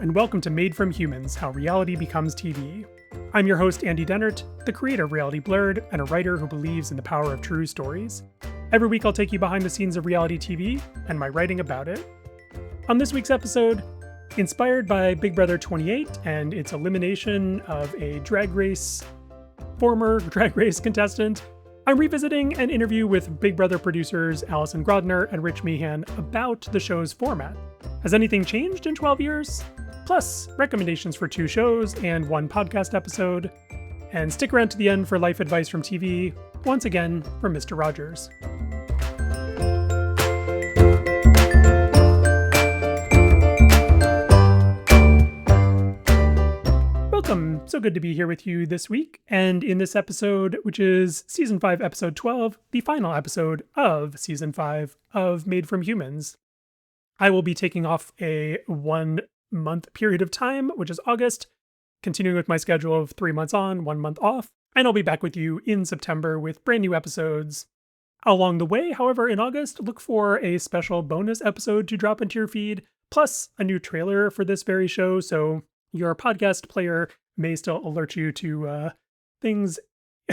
and welcome to Made from Humans, How Reality Becomes TV. I'm your host, Andy Dennert, the creator of Reality Blurred and a writer who believes in the power of true stories. Every week I'll take you behind the scenes of reality TV and my writing about it. On this week's episode, inspired by Big Brother 28 and its elimination of a former Drag Race contestant, I'm revisiting an interview with Big Brother producers Allison Grodner and Meehan about the show's format. Has anything changed in 12 years? Plus, recommendations for 2 shows and 1 podcast episode. And stick around to the end for life advice from TV, once again from Mr. Rogers. Welcome! So good to be here with you this week, and in this episode, which is Season 5, Episode 12, the final episode of Season 5 of Made from Humans. I will be taking off a 1-month period of time, which is August, continuing with my schedule of 3 months on, 1 month off, and I'll be back with you in September with brand new episodes. Along the way, however, in August, look for a special bonus episode to drop into your feed, plus a new trailer for this very show, so your podcast player may still alert you to things.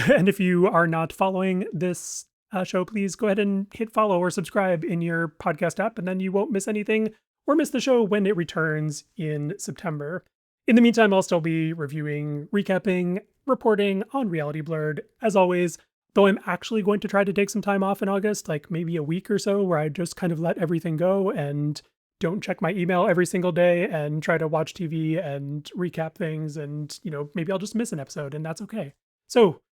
And if you are not following this show, please go ahead and hit follow or subscribe in your podcast app, and then you won't miss anything or miss the show when it returns in September. In the meantime, I'll still be reviewing, recapping, reporting on Reality Blurred, as always, though I'm actually going to try to take some time off in August, like maybe a week or so, where I just kind of let everything go and don't check my email every single day and try to watch TV and recap things. And, maybe I'll just miss an episode, and that's okay. So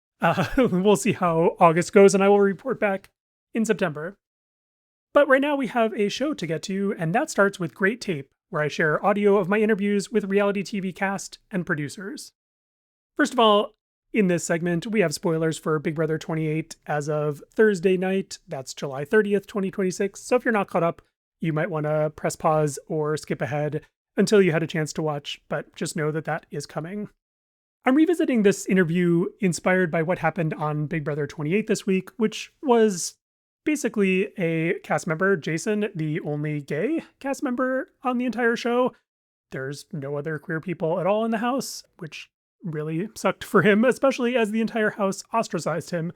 we'll see how August goes, and I will report back in September. But right now we have a show to get to, and that starts with Great Tape, where I share audio of my interviews with reality TV cast and producers. First of all, in this segment, we have spoilers for Big Brother 28 as of Thursday night. That's July 30th, 2026. So if you're not caught up, you might want to press pause or skip ahead until you had a chance to watch, but just know that that is coming. I'm revisiting this interview inspired by what happened on Big Brother 28 this week, which was basically a cast member, Jason, the only gay cast member on the entire show. There's no other queer people at all in the house, which really sucked for him, especially as the entire house ostracized him.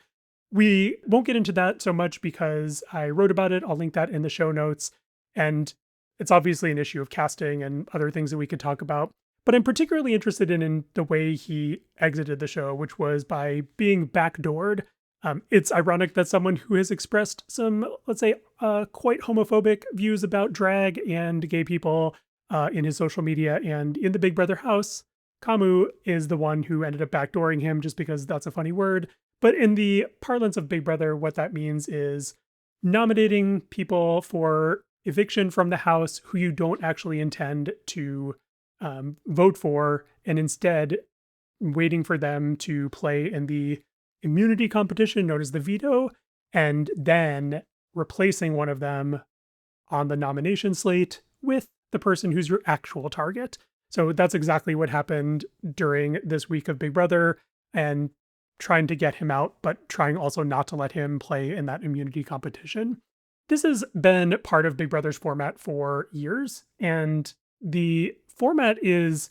We won't get into that so much because I wrote about it. I'll link that in the show notes. And it's obviously an issue of casting and other things that we could talk about. But I'm particularly interested in the way he exited the show, which was by being backdoored. It's ironic that someone who has expressed some, let's say, quite homophobic views about drag and gay people in his social media and in the Big Brother house, Camus is the one who ended up backdooring him just because that's a funny word. But in the parlance of Big Brother, what that means is nominating people for eviction from the house who you don't actually intend to vote for, and instead waiting for them to play in the immunity competition known as the veto, and then replacing one of them on the nomination slate with the person who's your actual target. So that's exactly what happened during this week of Big Brother, and trying to get him out, but trying also not to let him play in that immunity competition. This has been part of Big Brother's format for years, and the format is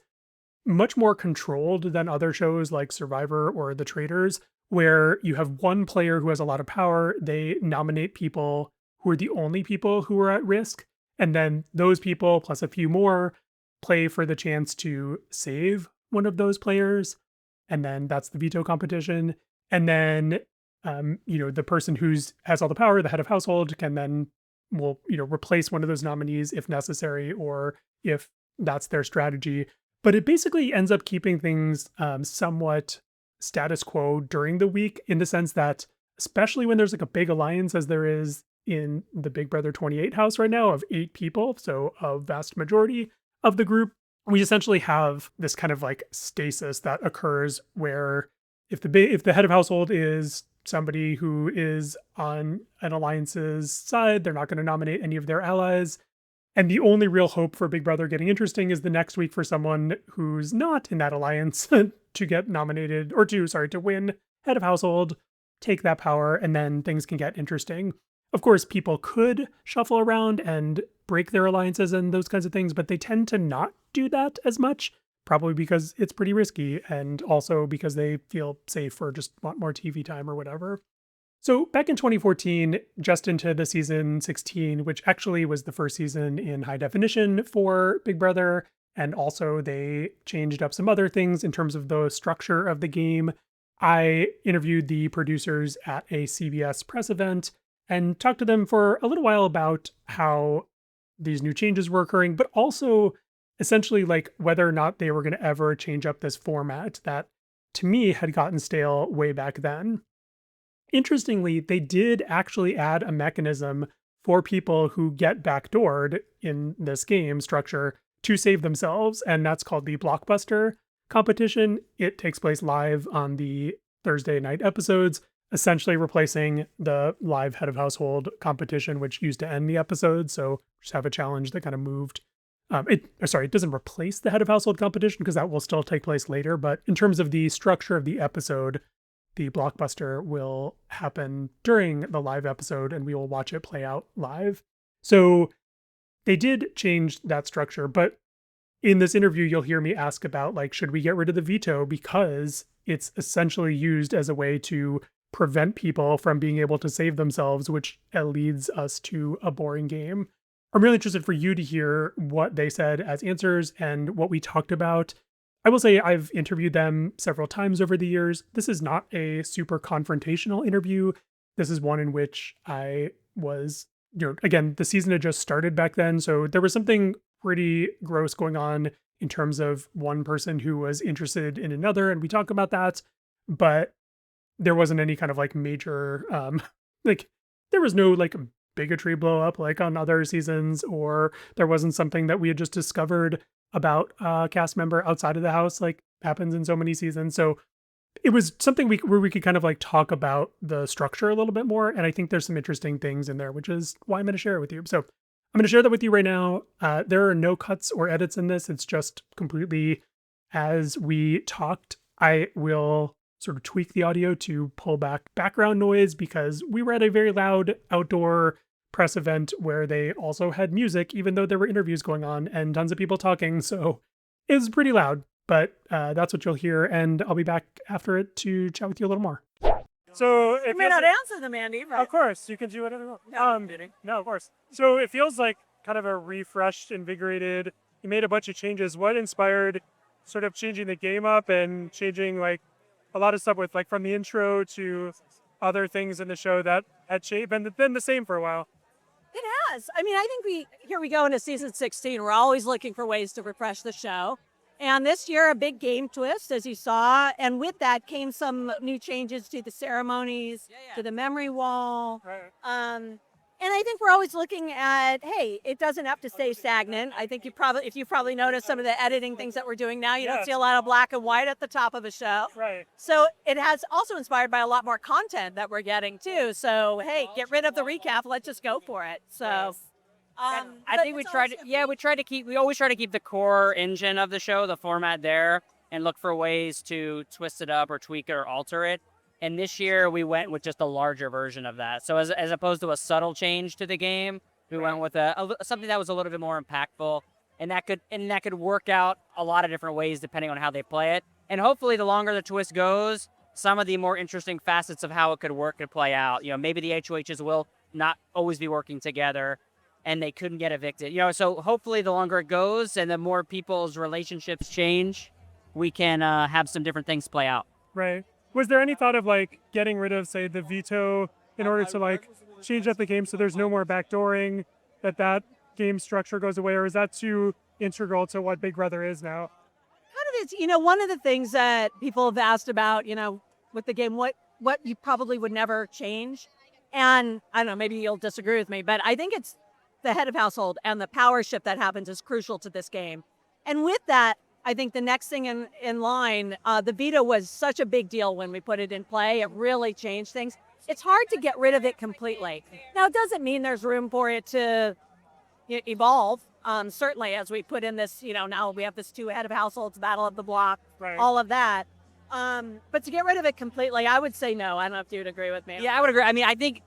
much more controlled than other shows like Survivor or The Traitors, where you have one player who has a lot of power. They nominate people who are the only people who are at risk, and then those people, plus a few more, play for the chance to save one of those players, and then that's the veto competition. And then the person who's has all the power, the head of household, can then replace one of those nominees if necessary, or if that's their strategy. But it basically ends up keeping things somewhat status quo during the week, in the sense that, especially when there's like a big alliance, as there is in the Big Brother 28 house right now of 8 people, so a vast majority of the group, we essentially have this kind of like stasis that occurs where if the head of household is somebody who is on an alliance's side, they're not going to nominate any of their allies. And the only real hope for Big Brother getting interesting is the next week for someone who's not in that alliance to get nominated, or to win head of household, take that power, and then things can get interesting. Of course, people could shuffle around and break their alliances and those kinds of things, but they tend to not do that as much, probably because it's pretty risky and also because they feel safe or just want more TV time or whatever. So back in 2014, just into the season 16, which actually was the first season in high definition for Big Brother, and also they changed up some other things in terms of the structure of the game. I interviewed the producers at a CBS press event and talked to them for a little while about how these new changes were occurring, but also essentially like whether or not they were going to ever change up this format that to me had gotten stale way back then. Interestingly, they did actually add a mechanism for people who get backdoored in this game structure to save themselves, and that's called the Blockbuster competition. It takes place live on the Thursday night episodes, essentially replacing the live head of household competition, which used to end the episode. So just have a challenge that kind of moved. It doesn't replace the head of household competition because that will still take place later. But in terms of the structure of the episode, the Blockbuster will happen during the live episode and we will watch it play out live. So they did change that structure, but in this interview, you'll hear me ask about, like, should we get rid of the veto because it's essentially used as a way to prevent people from being able to save themselves, which leads us to a boring game. I'm really interested for you to hear what they said as answers and what we talked about. I will say I've interviewed them several times over the years. This is not a super confrontational interview. This is one in which I was, again, the season had just started back then. So there was something pretty gross going on in terms of one person who was interested in another. And we talk about that, but there wasn't any kind of like major, like there was no like bigotry blow up like on other seasons, or there wasn't something that we had just discovered about a cast member outside of the house, like happens in so many seasons. So it was something where we could kind of like talk about the structure a little bit more. And I think there's some interesting things in there, which is why I'm going to share it with you. So I'm going to share that with you right now. There are no cuts or edits in this. It's just completely as we talked. I will sort of tweak the audio to pull back background noise because we were at a very loud outdoor press event where they also had music, even though there were interviews going on and tons of people talking. So it was pretty loud, but that's what you'll hear. And I'll be back after it to chat with you a little more. So you may not answer them, Andy, but of course you can do whatever you want. No, of course. So it feels like kind of a refreshed, invigorated. You made a bunch of changes. What inspired sort of changing the game up and changing like a lot of stuff with like from the intro to other things in the show that had been the same for a while? It has. I mean, I think here we go into season 16. We're always looking for ways to refresh the show. And this year, a big game twist, as you saw. And with that came some new changes to the ceremonies, to the memory wall. Right. And I think we're always looking at, hey, it doesn't have to stay stagnant. I think if you probably noticed some of the editing things that we're doing now, you don't see a lot of black and white at the top of a show. Right. So it has also inspired by a lot more content that we're getting too. So, hey, get rid of the recap. Let's just go for it. So. I think we always try to keep the core engine of the show, the format there, and look for ways to twist it up or tweak it or alter it. And this year we went with just a larger version of that. So as opposed to a subtle change to the game, we went with something that was a little bit more impactful, and that could work out a lot of different ways depending on how they play it. And hopefully, the longer the twist goes, some of the more interesting facets of how it could work could play out. Maybe the HOHs will not always be working together, and they couldn't get evicted. So hopefully, the longer it goes and the more people's relationships change, we can have some different things play out. Right. Was there any thought of like getting rid of, say, the veto in order to like change up the game so there's no more backdooring, that game structure goes away, or is that too integral to what Big Brother is now? Kind of is, one of the things that people have asked about, with the game, what you probably would never change. And I don't know, maybe you'll disagree with me, but I think it's the head of household and the power shift that happens is crucial to this game. And with that, I think the next thing in line, the veto was such a big deal when we put it in play. It really changed things. It's hard to get rid of it completely. Now, it doesn't mean there's room for it to evolve. Certainly, as we put in this, now we have this 2 head of households, battle of the block, right. All of that. But to get rid of it completely, I would say no. I don't know if you would agree with me. Yeah, I would agree. I mean, I think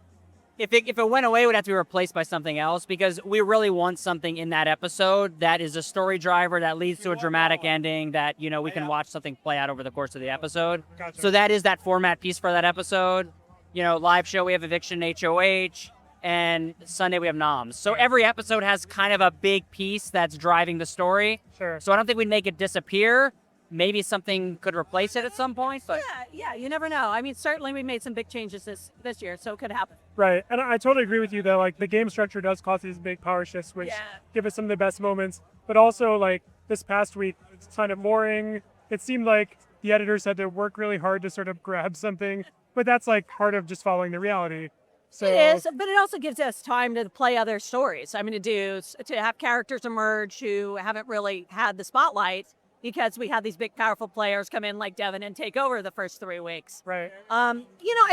if it went away, it would have to be replaced by something else, because we really want something in that episode that is a story driver that leads to a dramatic ending that, we can watch something play out over the course of the episode. Gotcha. So that is that format piece for that episode. Live show, we have Eviction HOH, and Sunday we have Noms. So every episode has kind of a big piece that's driving the story. Sure. So I don't think we'd make it disappear. Maybe something could replace it at some point, but Yeah, you never know. I mean, certainly we made some big changes this year, so it could happen. Right. And I totally agree with you that like the game structure does cause these big power shifts, which give us some of the best moments. But also like this past week, it's kind of boring. It seemed like the editors had to work really hard to sort of grab something, but that's like part of just following the reality. So It is, but it also gives us time to play other stories. I mean, to have characters emerge who haven't really had the spotlight, because we had these big, powerful players come in like Devin and take over the first 3 weeks. right. I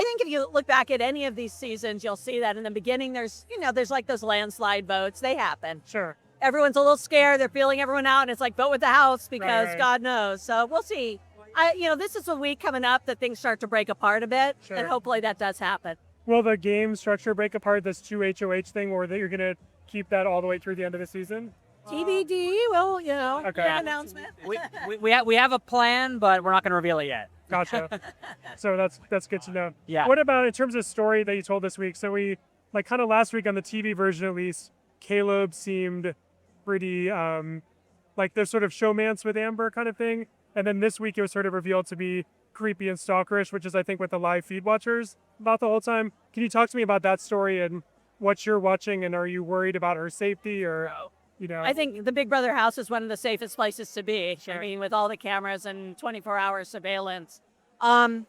think if you look back at any of these seasons, you'll see that in the beginning, there's like those landslide votes. They happen. Sure. Everyone's a little scared. They're feeling everyone out, and it's like, vote with the house because Right. God knows. So we'll see. This is a week coming up that things start to break apart a bit, Sure. and hopefully that does happen. Will the game structure break apart this 2 HOH thing, or that you're going to keep that all the way through the end of the season? TBD, well, Okay. announcement. we have a plan, but we're not going to reveal it yet. Gotcha. So that's good to know. Yeah. What about in terms of story that you told this week? So we, like kind of last week on the TV version at least, Caleb seemed pretty like the sort of showmance with Amber kind of thing. And then this week it was sort of revealed to be creepy and stalkerish, which is I think what the live feed watchers about the whole time. Can you talk to me about that story and what you're watching, and are you worried about her safety or I think the Big Brother house is one of the safest places to be. Sure. I mean, with all the cameras and 24-hour surveillance. I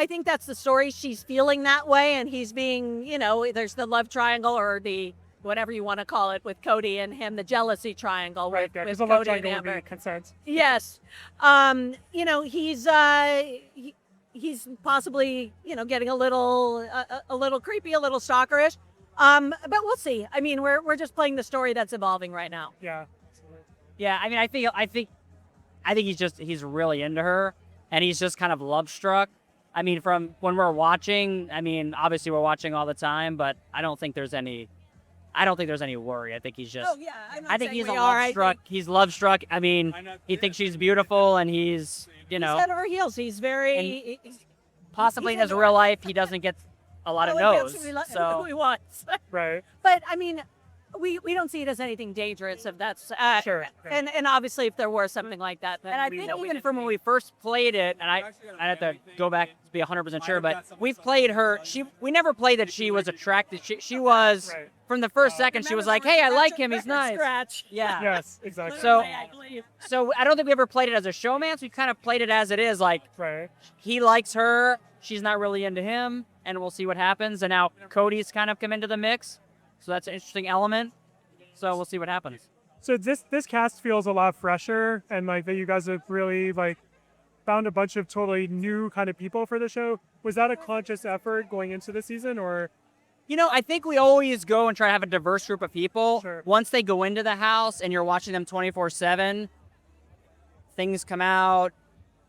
think that's the story. She's feeling that way, and he's being, there's the love triangle, or the whatever you want to call it, with Cody and him, the jealousy triangle right with, there? with Because the love Cody and triangle would Amber. be consent. Yes. He's possibly, getting a little creepy, a little stalkerish. But we'll see. I mean, we're just playing the story that's evolving right now. Yeah. Yeah, I mean, I think he's really into her, and he's just kind of love struck. I mean, from when we're watching, I mean, obviously we're watching all the time, but I don't think there's any worry. I think he's just. Oh yeah, I think he's love struck. He's love struck. I mean, he thinks she's beautiful, and he's he's head over heels. He's very possibly in he's his real life he doesn't get a lot of no's. Who So he wants. Right. But I mean, we don't see it as anything dangerous if that's Sure. And obviously if there were something like that, then and I we think know even from when we first played it, and I have to go back to be 100% sure, but we've played her. We never played that she was attracted. She was Right. from the first second. She was like, "Hey, I like him. He's nice." Scratch. Yeah. Yes, exactly. So- Literally, I believe. So I don't think we ever played it as a showmance. We kind of played it as it is. Like right. he likes her, she's not really into him, and we'll see what happens. And now Cody's kind of come into the mix, so that's an interesting element. So we'll see what happens. So this cast feels a lot fresher, and like that you guys have really like found a bunch of totally new kind of people for the show. Was that a conscious effort going into the season, or I think we always go and try to have a diverse group of people. Sure. Once they go into the house and you're watching them 24/7, things come out,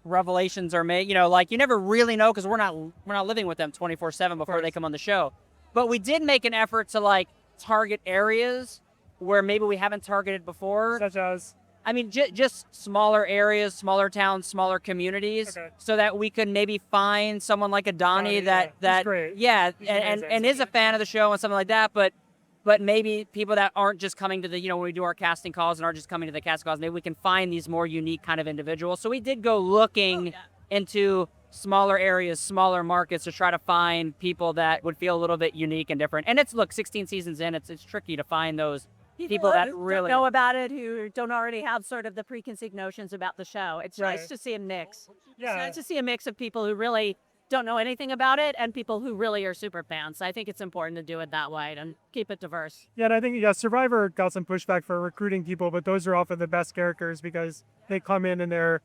revelations are made. Like you never really know because we're not living with them 24/7 before they come on the show. But we did make an effort to like target areas where maybe we haven't targeted before. such as I mean, just smaller areas, smaller towns, smaller communities, Okay. so that we could maybe find someone like a Donnie Donnie, yeah. He's that great. yeah, He's and amazing. is a fan of the show and something like that. But maybe people that aren't just coming to the when we do our casting calls and aren't just coming to the casting calls, maybe we can find these more unique kind of individuals. So we did go looking into smaller areas, smaller markets to try to find people that would feel a little bit unique and different. And 16 seasons in, it's tricky to find those. People that who really- don't know about it, who don't already have sort of the preconceived notions about the show. It's Right. nice to see a mix. Yeah. It's nice to see a mix of people who really don't know anything about it and people who really are super fans. I think it's important to do it that way and keep it diverse. Yeah, and I think Survivor got some pushback for recruiting people, but those are often the best characters because they come in and they're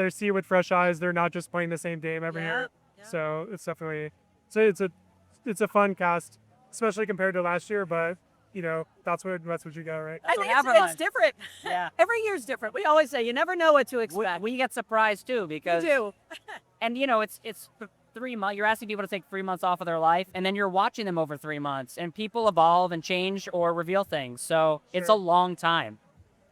see it with fresh eyes. They're not just playing the same game every year. Yeah. So it's definitely it's a fun cast, especially compared to last year. But that's what you got, right? I what think happened it's different. Yeah. Every year's different. We always say you never know what to We, expect. we get surprised too You because do. and it's 3 months. You're asking people to take 3 months off of their life, and then you're watching them over 3 months, and people evolve and change or reveal things. So it's a long time.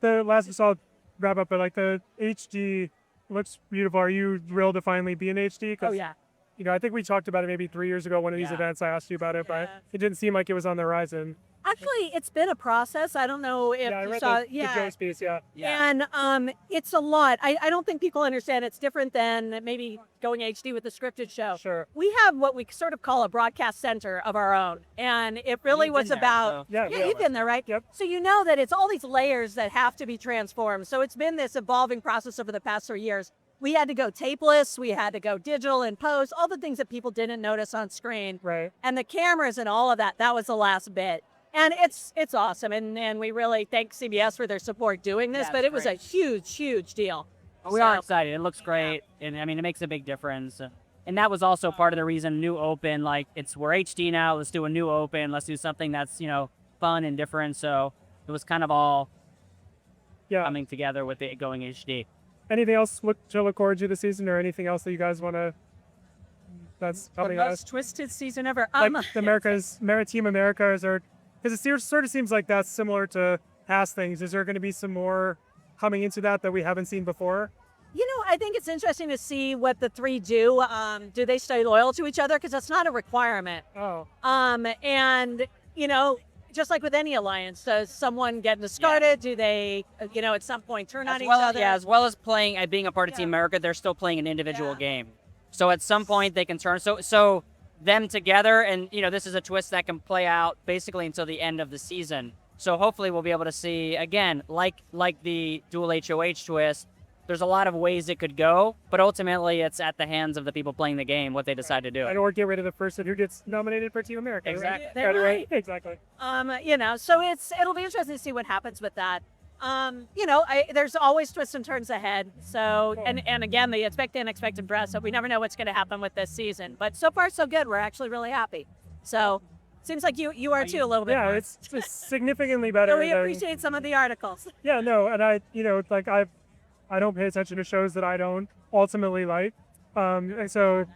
The last we saw wrap up, but like the HD looks beautiful. Are you thrilled to finally be in HD? Oh yeah. You know, I think we talked about it maybe 3 years ago, one of these events. I asked you about it, but it didn't seem like it was on the horizon. Actually, it's been a process. I don't know if I you read saw. the Joe's piece, And it's a lot. I don't think people understand it's different than maybe going HD with a scripted show. Sure. We have what we sort of call a broadcast center of our own. And it really You've was been there, about. so- You've been there, right? Yep. So you know that it's all these layers that have to be transformed. So it's been this evolving process over the past 3 years. We had to go tapeless, we had to go digital and post, all the things that people didn't notice on screen. Right. And the cameras and all of that, that was the last bit. And it's awesome. And we really thank CBS for their support doing this, Yeah, but it's it was a great. huge deal. We are excited. It looks great, and I mean, it makes a big difference. And that was also part of the reason new open, like we're HD now. Let's do a new open. Let's do something that's fun and different. So it was kind of all coming together with it going HD. Anything else to look forward to this season, or anything else that you guys want to? That's coming The out. most twisted season ever. Like Team America, is there? Because it sort of seems like that's similar to past things. Is there going to be some more coming into that we haven't seen before? I think it's interesting to see what the three do. Do they stay loyal to each other? Because that's not a requirement. Oh. And just like with any alliance, does someone get discarded? Do they, at some point turn on each other? Yeah, as well as playing and being a part of Team America, they're still playing an individual game. So at some point they can turn. So them together, and this is a twist that can play out basically until the end of the season. So hopefully we'll be able to see again, like the dual HOH twist. There's a lot of ways it could go, but ultimately it's at the hands of the people playing the game what they decide to do. And or get rid of the person who gets nominated for Team America. Exactly. Right? Exactly. So it'll be interesting to see what happens with that. There's always twists and turns ahead. So, and again, the expect the unexpected breath. So we never know what's going to happen with this season. But so far, so good. We're actually really happy. So, seems like you are too a little bit. Yeah, more. it's significantly better. So we appreciate some of the articles. Yeah, no, and I don't pay attention to shows that I don't ultimately like. So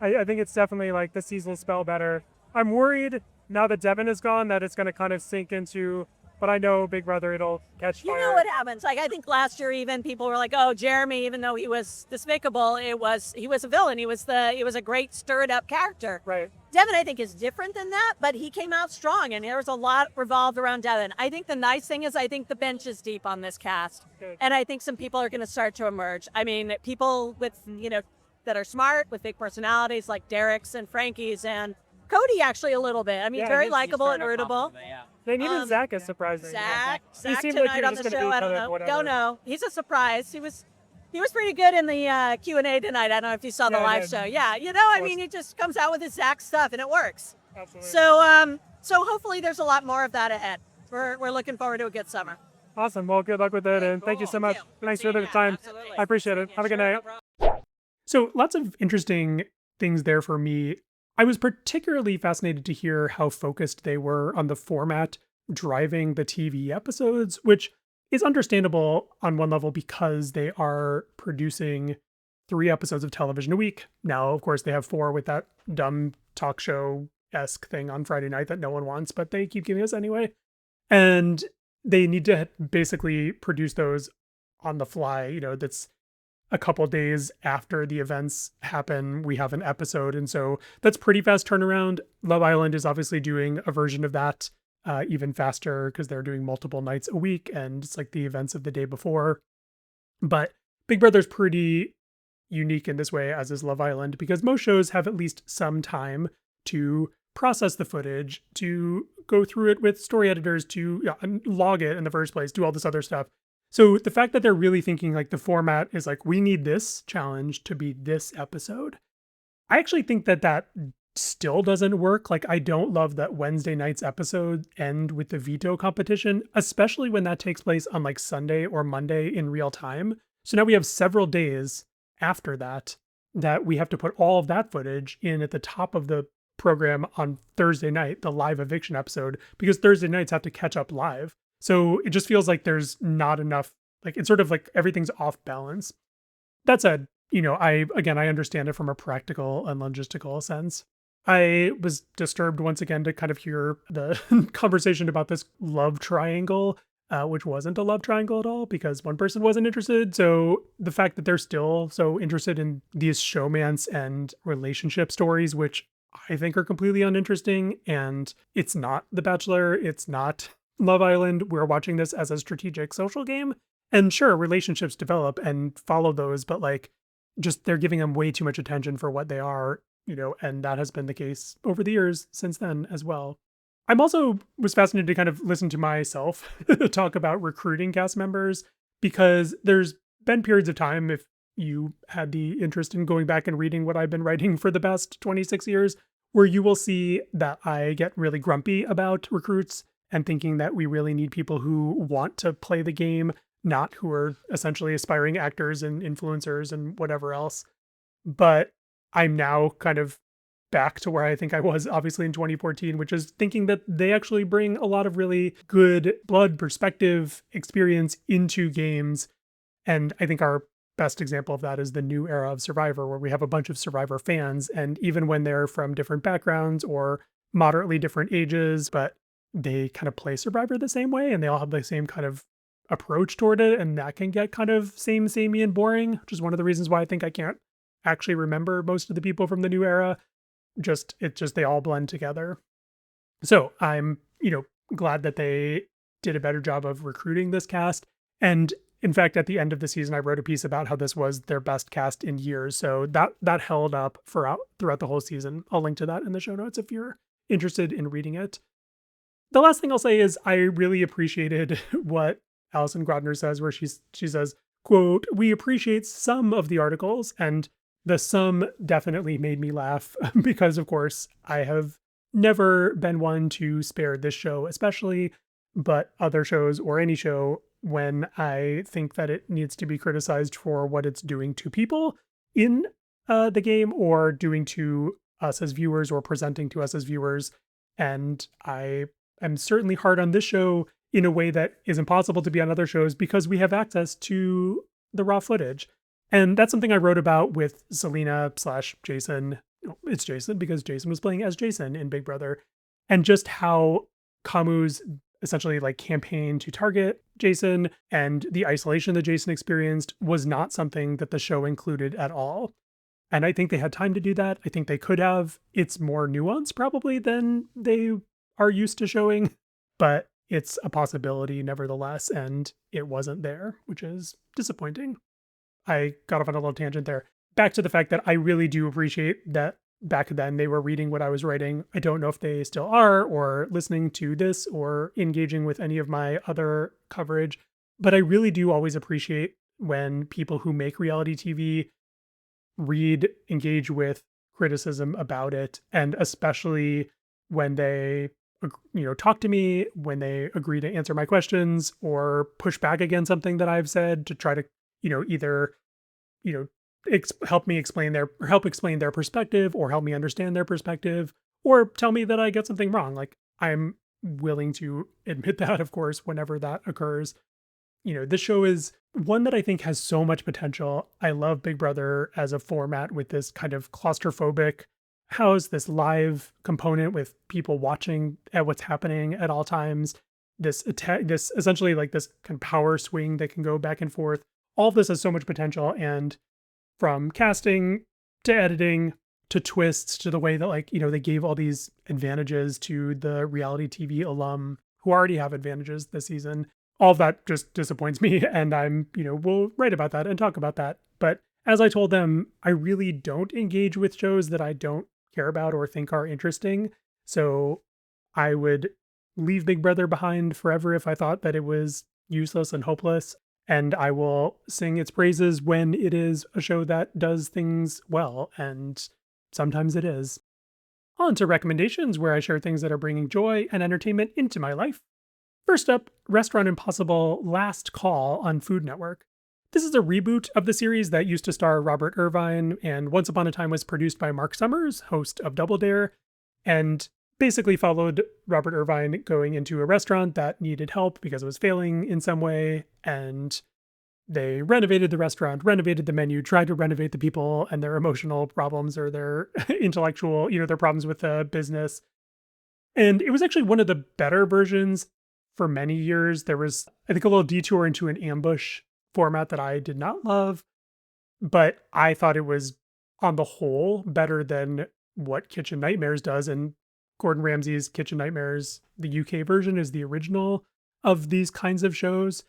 I think it's definitely like the season will spell better. I'm worried now that Devin is gone that it's going to kind of sink into. But I know Big Brother, it'll catch fire. You know what happens? Like I think last year, even people were like, "Oh, Jeremy, even though he was despicable, he was a villain. He was a great stirred up character." Right. Devin, I think, is different than that, but he came out strong, and there was a lot revolved around Devin. I think the nice thing is I think the bench is deep on this cast, and I think some people are going to start to emerge. I mean, people with that are smart with big personalities like Derek's and Frankie's and Cody actually a little bit. I mean, very likable and rootable. And even Zach is surprising. Zach he seemed tonight like he was on just the going show. to be I kind of don't whatever. know. He's a surprise. He was pretty good in the Q&A tonight. I don't know if you saw the live show. Yeah, I mean, he just comes out with his Zach stuff and it works. Absolutely. So hopefully there's a lot more of that ahead. We're looking forward to a good summer. Awesome. Well, good luck with it, and thank you so much. Thanks for the time. Absolutely. I appreciate it. Have a good night. So lots of interesting things there for me. I was particularly fascinated to hear how focused they were on the format driving the TV episodes, which is understandable on one level because they are producing 3 episodes of television a week. Now, of course, they have 4 with that dumb talk show-esque thing on Friday night that no one wants, but they keep giving us anyway. And they need to basically produce those on the fly. That's a couple days after the events happen, we have an episode. And so that's pretty fast turnaround. Love Island is obviously doing a version of that even faster because they're doing multiple nights a week and it's like the events of the day before. But Big Brother's pretty unique in this way, as is Love Island, because most shows have at least some time to process the footage, to go through it with story editors, to log it in the first place, do all this other stuff. So the fact that they're really thinking like the format is like, we need this challenge to be this episode. I actually think that still doesn't work. Like, I don't love that Wednesday night's episode end with the veto competition, especially when that takes place on like Sunday or Monday in real time. So now we have several days after that we have to put all of that footage in at the top of the program on Thursday night, the live eviction episode, because Thursday nights have to catch up live. So it just feels like there's not enough, like it's sort of like everything's off balance. That said, I understand it from a practical and logistical sense. I was disturbed once again to kind of hear the conversation about this love triangle, which wasn't a love triangle at all because one person wasn't interested. So the fact that they're still so interested in these showmance and relationship stories, which I think are completely uninteresting, and it's not The Bachelor, it's not Love Island. We're watching this as a strategic social game. And sure, relationships develop and follow those, but like just they're giving them way too much attention for what they are, and that has been the case over the years since then as well. I'm also was fascinated to kind of listen to myself talk about recruiting cast members because there's been periods of time, if you had the interest in going back and reading what I've been writing for the past 26 years, where you will see that I get really grumpy about recruits and thinking that we really need people who want to play the game, not who are essentially aspiring actors and influencers and whatever else. But I'm now kind of back to where I think I was obviously in 2014, which is thinking that they actually bring a lot of really good blood, perspective, experience into games. And I think our best example of that is the new era of Survivor, where we have a bunch of Survivor fans. And even when they're from different backgrounds or moderately different ages, but they kind of play Survivor the same way and they all have the same kind of approach toward it. And that can get kind of samey and boring, which is one of the reasons why I think I can't actually remember most of the people from the new era. They all blend together. So I'm, glad that they did a better job of recruiting this cast. And in fact, at the end of the season, I wrote a piece about how this was their best cast in years. So that held up throughout the whole season. I'll link to that in the show notes if you're interested in reading it. The last thing I'll say is I really appreciated what Allison Grodner says, where she says, quote, "We appreciate some of the articles," and the sum definitely made me laugh because, of course, I have never been one to spare this show, especially, but other shows or any show when I think that it needs to be criticized for what it's doing to people in the game or doing to us as viewers or presenting to us as viewers. And I am certainly hard on this show in a way that is impossible to be on other shows because we have access to the raw footage. And that's something I wrote about with Selena/Jason. It's Jason because Jason was playing as Jason in Big Brother. And just how Kamu's essentially like campaign to target Jason and the isolation that Jason experienced was not something that the show included at all. And I think they had time to do that. I think they could have. It's more nuanced probably than they are used to showing, but it's a possibility nevertheless. And it wasn't there, which is disappointing. I got off on a little tangent there. Back to the fact that I really do appreciate that back then they were reading what I was writing. I don't know if they still are or listening to this or engaging with any of my other coverage, but I really do always appreciate when people who make reality TV read, engage with criticism about it, and especially when they talk to me, when they agree to answer my questions or push back against something that I've said to try to either help explain their perspective or help me understand their perspective or tell me that I get something wrong. Like, I'm willing to admit that, of course, whenever that occurs. This show is one that I think has so much potential. I love Big Brother as a format with this kind of claustrophobic house, this live component with people watching at what's happening at all times. This essentially like this kind of power swing that can go back and forth. All of this has so much potential, and from casting to editing to twists to the way that they gave all these advantages to the reality TV alum who already have advantages this season. All of that just disappoints me, and we'll write about that and talk about that. But as I told them, I really don't engage with shows that I don't care about or think are interesting. So I would leave Big Brother behind forever if I thought that it was useless and hopeless. And I will sing its praises when it is a show that does things well, and sometimes it is. On to recommendations, where I share things that are bringing joy and entertainment into my life. First up, Restaurant Impossible Last Call on Food Network. This is a reboot of the series that used to star Robert Irvine and once upon a time was produced by Mark Summers, host of Double Dare, and basically followed Robert Irvine going into a restaurant that needed help because it was failing in some way. And they renovated the restaurant, renovated the menu, tried to renovate the people and their emotional problems or their intellectual, their problems with the business. And it was actually one of the better versions for many years. There was, I think, a little detour into an ambush format that I did not love, but I thought it was on the whole better than what Kitchen Nightmares does. And Gordon Ramsay's Kitchen Nightmares, the UK version, is the original of these kinds of shows.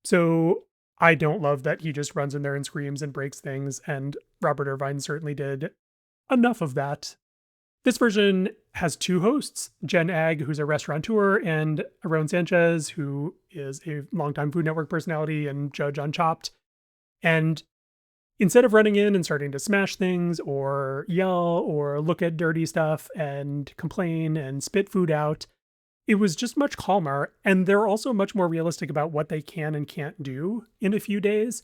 So I don't love that he just runs in there and screams and breaks things, and Robert Irvine certainly did enough of that. This version has two hosts, Jen Agg, who's a restaurateur, and Aaron Sanchez, who is a longtime Food Network personality and judge on Chopped. And instead of running in and starting to smash things or yell or look at dirty stuff and complain and spit food out, it was just much calmer. And they're also much more realistic about what they can and can't do in a few days.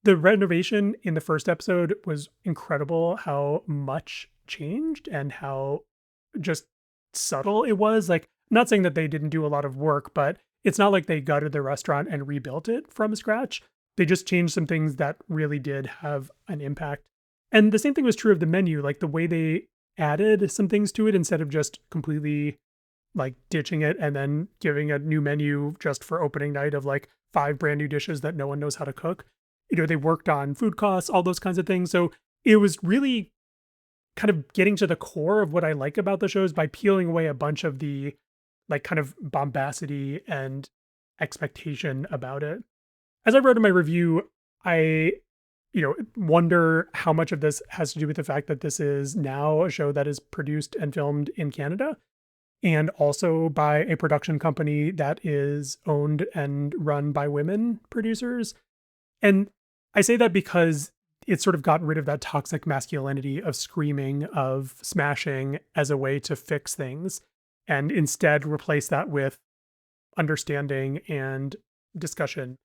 The renovation in the first episode was incredible, how much changed and how just subtle it was. Like, I'm not saying that they didn't do a lot of work, but it's not like they gutted the restaurant and rebuilt it from scratch. They just changed some things that really did have an impact. And the same thing was true of the menu, like the way they added some things to it instead of just completely like ditching it and then giving a new menu just for opening night of like 5 brand new dishes that no one knows how to cook. They worked on food costs, all those kinds of things. So it was really kind of getting to the core of what I like about the shows by peeling away a bunch of the like kind of bombacity and expectation about it. As I wrote in my review, I, wonder how much of this has to do with the fact that this is now a show that is produced and filmed in Canada and also by a production company that is owned and run by women producers. And I say that because it's sort of gotten rid of that toxic masculinity of screaming, of smashing as a way to fix things, and instead replace that with understanding and discussion.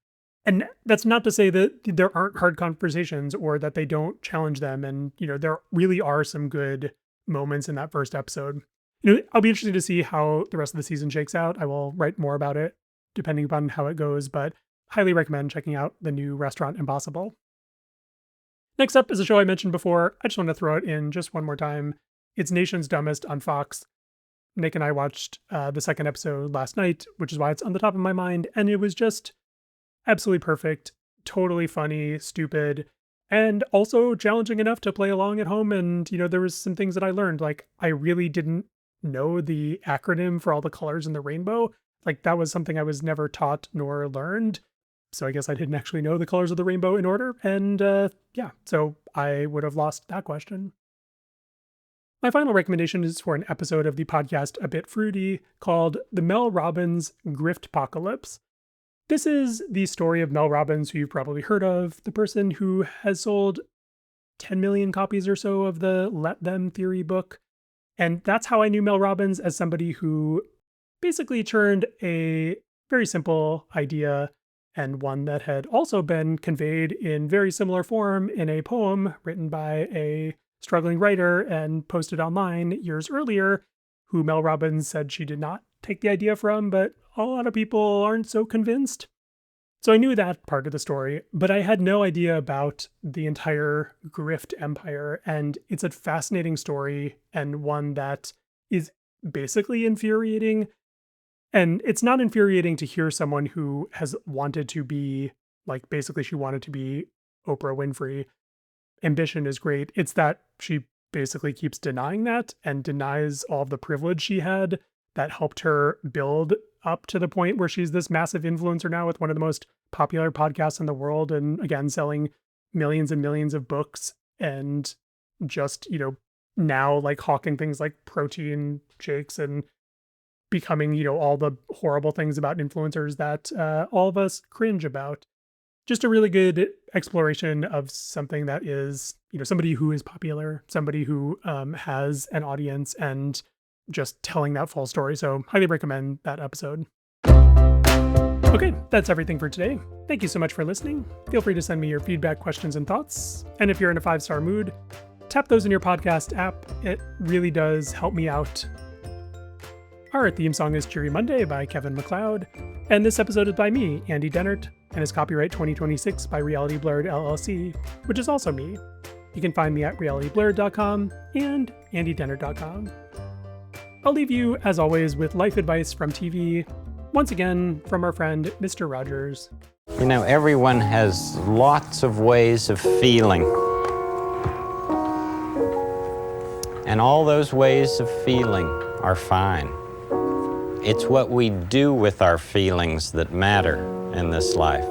And that's not to say that there aren't hard conversations or that they don't challenge them. And, there really are some good moments in that first episode. I'll be interested to see how the rest of the season shakes out. I will write more about it depending upon how it goes, but highly recommend checking out the new Restaurant Impossible. Next up is a show I mentioned before. I just want to throw it in just one more time. It's Nation's Dumbest on Fox. Nick and I watched the second episode last night, which is why it's on the top of my mind. And it was just absolutely perfect, totally funny, stupid, and also challenging enough to play along at home. And, there was some things that I learned. Like, I really didn't know the acronym for all the colors in the rainbow. Like, that was something I was never taught nor learned. So I guess I didn't actually know the colors of the rainbow in order. And so I would have lost that question. My final recommendation is for an episode of the podcast A Bit Fruity called The Mel Robbins Griftpocalypse. This is the story of Mel Robbins, who you've probably heard of, the person who has sold 10 million copies or so of the Let Them Theory book. And that's how I knew Mel Robbins, as somebody who basically turned a very simple idea, and one that had also been conveyed in very similar form in a poem written by a struggling writer and posted online years earlier, who Mel Robbins said she did not take the idea from, but a lot of people aren't so convinced. So I knew that part of the story, but I had no idea about the entire grift empire. And it's a fascinating story, and one that is basically infuriating. And it's not infuriating to hear someone who has wanted to be, like, basically she wanted to be Oprah Winfrey. Ambition is great. It's that she basically keeps denying that and denies all of the privilege she had that helped her build up to the point where she's this massive influencer now with one of the most popular podcasts in the world. And again, selling millions and millions of books, and just, now like hawking things like protein shakes and becoming, all the horrible things about influencers that all of us cringe about. Just a really good exploration of something that is, somebody who is popular, somebody who has an audience, and just telling that full story. So highly recommend that episode. Okay, that's everything for today. Thank you so much for listening. Feel free to send me your feedback, questions, and thoughts. And if you're in a 5-star mood, tap those in your podcast app. It really does help me out. Our theme song is Cheery Monday by Kevin MacLeod. And this episode is by me, Andy Dennert. and is copyright 2026 by Reality Blurred LLC, which is also me. You can find me at realityblurred.com and andydennert.com. I'll leave you, as always, with life advice from TV, once again from our friend Mr. Rogers. You know, everyone has lots of ways of feeling. And all those ways of feeling are fine. It's what we do with our feelings that matter in this life.